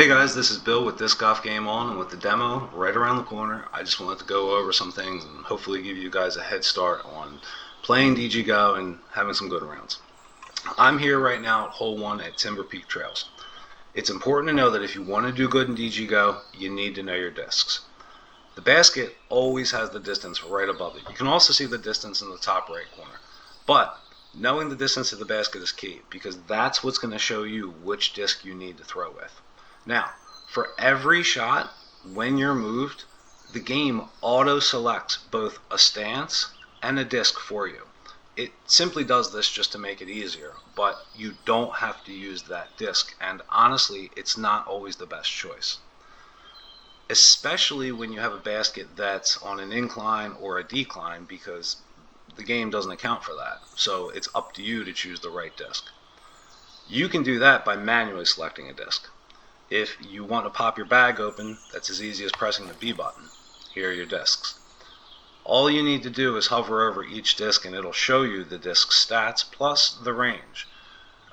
Hey guys, this is Bill with Disc Golf Game On, and with the demo right around the corner, I just wanted to go over some things and hopefully give you guys a head start on playing DGGO and having some good rounds. I'm here right now at hole 1 at Timber Peak Trails. It's important to know that if you want to do good in DGGO, you need to know your discs. The basket always has the distance right above it. You can also see the distance in the top right corner, but knowing the distance of the basket is key because that's what's going to show you which disc you need to throw with. Now, for every shot, when you're moved, the game auto-selects both a stance and a disc for you. It simply does this just to make it easier, but you don't have to use that disc, and honestly, it's not always the best choice. Especially when you have a basket that's on an incline or a decline, because the game doesn't account for that, so it's up to you to choose the right disc. You can do that by manually selecting a disc. If you want to pop your bag open, that's as easy as pressing the B button. Here are your discs. All you need to do is hover over each disc and it'll show you the disc stats plus the range.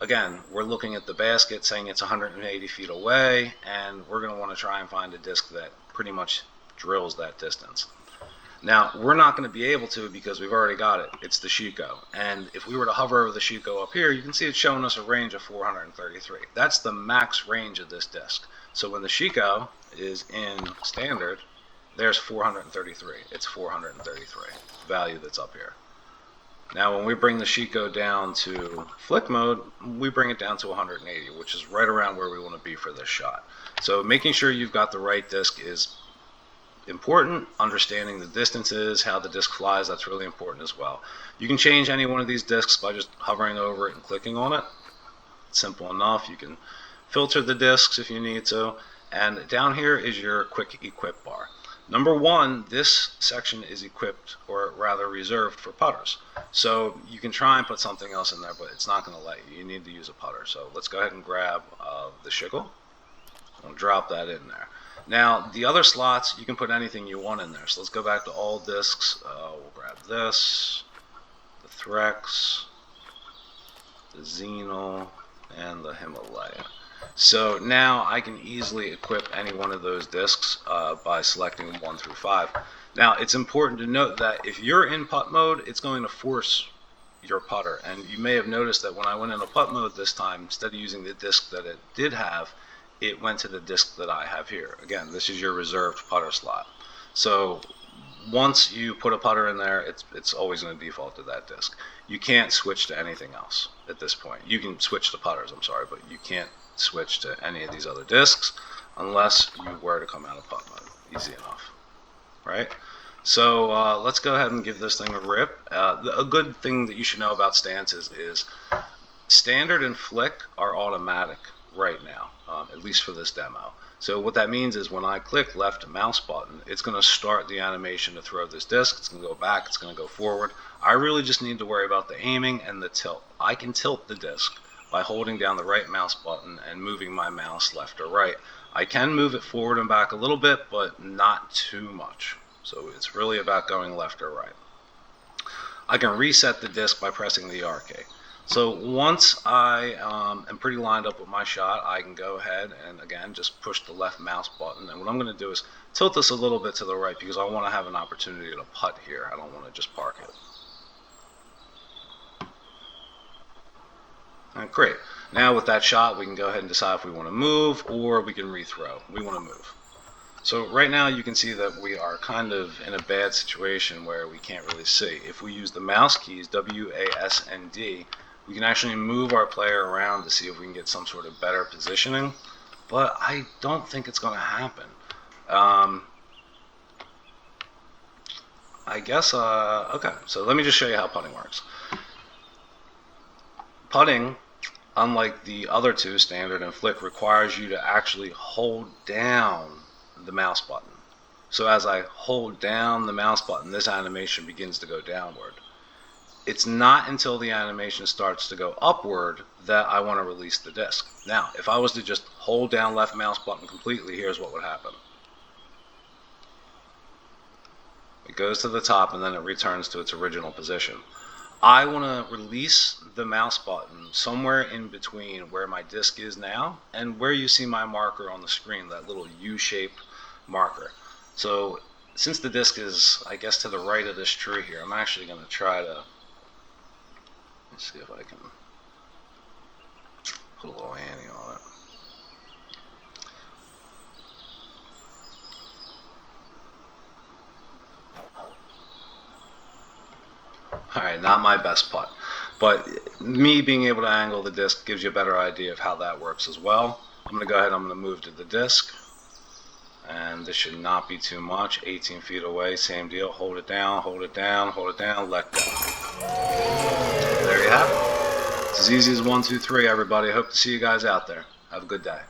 Again, we're looking at the basket saying it's 180 feet away, and we're going to want to try and find a disc that pretty much drills that distance. Now, we're not going to be able to because we've already got it. It's the DGGO. And if we were to hover over the DGGO up here, you can see it's showing us a range of 433. That's the max range of this disc. So when the DGGO is in standard, there's 433. It's 433, the value that's up here. Now, when we bring the DGGO down to flick mode, we bring it down to 180, which is right around where we want to be for this shot. So making sure you've got the right disc is important. Understanding the distances, how the disc flies, that's really important as well. You can change any one of these discs by just hovering over it and clicking on it. It's simple enough. You can filter the discs if you need to. And down here is your quick equip bar. Number 1, this section is equipped, or rather reserved, for putters. So you can try and put something else in there, but it's not going to let you. You need to use a putter. So let's go ahead and grab the DGGO. I'll drop that in there. Now, the other slots, you can put anything you want in there. So let's go back to all discs. We'll grab this, the Threx, the Xenal, and the Himalaya. So now I can easily equip any one of those discs by selecting 1 through 5. Now, it's important to note that if you're in putt mode, it's going to force your putter. And you may have noticed that when I went into putt mode this time, instead of using the disc that it did have, it went to the disc that I have here. Again, this is your reserved putter slot. So once you put a putter in there, it's always going to default to that disc. You can't switch to anything else at this point. You can switch to putters, I'm sorry, but you can't switch to any of these other discs unless you were to come out of putt mode. Easy enough, right? So let's go ahead and give this thing a rip. A good thing that you should know about stances is standard and flick are automatic right now, at least for this demo. So what that means is when I click left mouse button, it's going to start the animation to throw this disc. It's going to go back, it's going to go forward. I really just need to worry about the aiming and the tilt. I can tilt the disc by holding down the right mouse button and moving my mouse left or right. I can move it forward and back a little bit, but not too much. So it's really about going left or right. I can reset the disc by pressing the R key. So once I am pretty lined up with my shot, I can go ahead and again just push the left mouse button. And what I'm going to do is tilt this a little bit to the right because I want to have an opportunity to putt here. I don't want to just park it. Right, great. Now with that shot, we can go ahead and decide if we want to move or we can rethrow. We want to move. So right now you can see that we are kind of in a bad situation where we can't really see. If we use the mouse keys, W, A, S, and D, we can actually move our player around to see if we can get some sort of better positioning, but I don't think it's going to happen. I guess, okay, so let me just show you how putting works. Putting, unlike the other two, standard and flick, requires you to actually hold down the mouse button. So as I hold down the mouse button, this animation begins to go downward. It's not until the animation starts to go upward that I want to release the disc. Now, if I was to just hold down left mouse button completely, here's what would happen. It goes to the top and then it returns to its original position. I want to release the mouse button somewhere in between where my disc is now and where you see my marker on the screen, that little U-shaped marker. So since the disc is, I guess, to the right of this tree here, I'm actually going to try to, let's see if I can put a little handy on it. Alright, not my best putt, but me being able to angle the disc gives you a better idea of how that works as well. I'm going to go ahead, I'm going to move to the disc, and this should not be too much. 18 feet away, same deal. Hold it down, hold it down, hold it down, let go. There you have it. It's as easy as 1, 2, 3, everybody. Hope to see you guys out there. Have a good day.